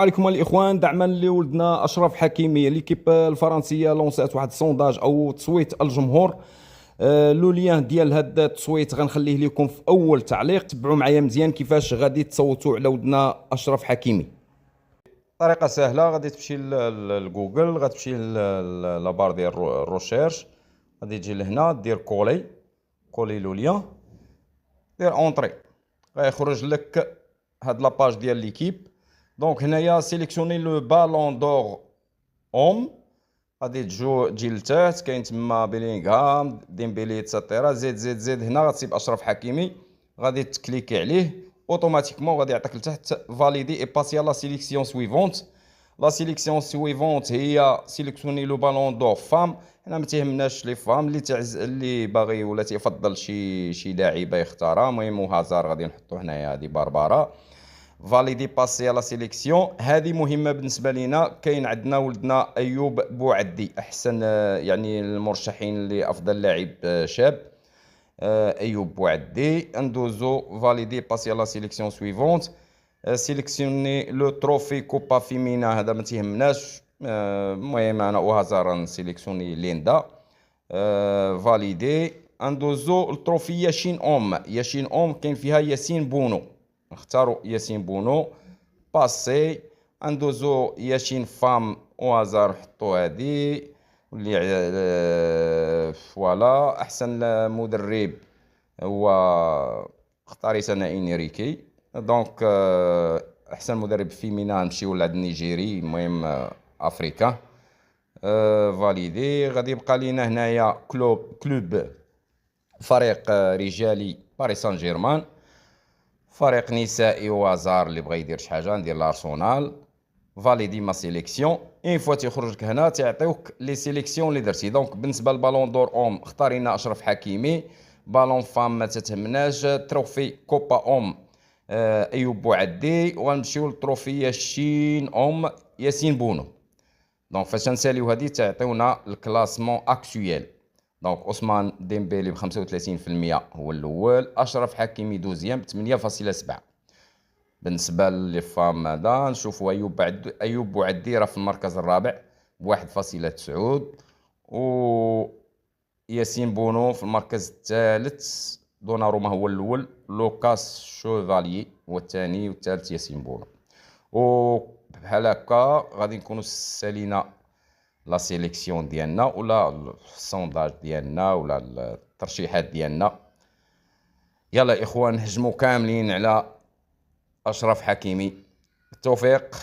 عليكم الاخوان، دعما لولدنا اشرف حكيمي. ليكيب الفرنسيه لونسات واحد السونداج او تصويت الجمهور. لو ليان ديال هاد التصويت غنخليه لكم في اول تعليق. تبعوا معايا مزيان كيفاش غادي تصوتوا على ولدنا اشرف حكيمي. طريقه سهله، غادي تمشي لجوجل، غتمشي لابار ديال الروشيرش، غادي تجي لهنا دير كولي لو ليان، دير اونطري، غيخرج لك هاد لاباج ديال ليكيب. دونك هنايا سيليكسيوني لو بالون دور اوم، غادي تجي لتحت، كاين تما بيلينغهام، ديمبيلي اتسيتيرا، زيد هنا غتسيب اشرف حكيمي، غادي تكليكي عليه اوتوماتيكمون غادي يعطيك لتحت فاليدي اي باسي لا سيليكسيون سويفونت. لا سيليكسيون سويفونت هي سيليكسيوني لو بالون دور فام. حنا ما تيهمناش لي فام اللي باغي ولا تيفضل شي لاعيبه يختارها. المهم هازار غادي نحطو هنايا، هادي باربارا فاليدي باسي لا سيليكسيون. هذه مهمه بالنسبه لينا. كاين عندنا ولدنا ايوب بوعدي، احسن يعني المرشحين لافضل لاعب شاب. ايوب بوعدي ندوزو فاليدي باسي لا سيليكسيون سويفونت. سيليكسيوني لو تروفي كوبا فيمينا، هذا ما تيهمناش. المهم انا وهازار نسيليكسيوني ليندا. فاليدي. ندوزو التروفي ياشين اوم كاين فيها ياسين بونو، نختاروا ياسين بونو. باسي. ندوزو ياشين فام وهازار نحطو هادي اللي فوالا. احسن مدرب هو اختاريت انا انريكي. دونك احسن مدرب فيمينا نمشيو لهاد النيجيري، المهم افريكا. فاليدي. غادي يبقى لينا هنايا كلوب فريق رجالي باريس سان جيرمان. فريق نسائي وازار اللي بغى يدير شي حاجه ندير لارسونال. فاليدي ما سيليكسيون. اين فوا تيخرج لك هنا تيعطيوك لي سيليكسيون اللي درتي. دونك بالنسبه للبالون دور اوم اختارينا اشرف حكيمي. بالون فام ما تتهمناش. تروفي كوبا اوم ايوب بوعدي. وغنمشيو للتروفي ياشين اوم ياسين بونو. دونك فاش نساليو هادي تعطيونا الكلاسمون اكتويل. دونك عثمان ديمبيلي ب 35% هو الاول، اشرف حكيمي دوزيام ب 8.7. بالنسبه لي فام هذا نشوفوا ايوب بوعدي راه في المركز الرابع ب 1.9، و ياسين بونو في المركز الثالث. دوناروما هو الاول، لوكاس شوفاليي هو الثاني، والثالث ياسين بونو. و بحال هكا غادي نكونوا سالينا لا سيليكسيون ديالنا ولا السونداج ديالنا ولا الترشيحات ديالنا. يلا اخوان، هجموا كاملين على اشرف حكيمي. بالتوفيق.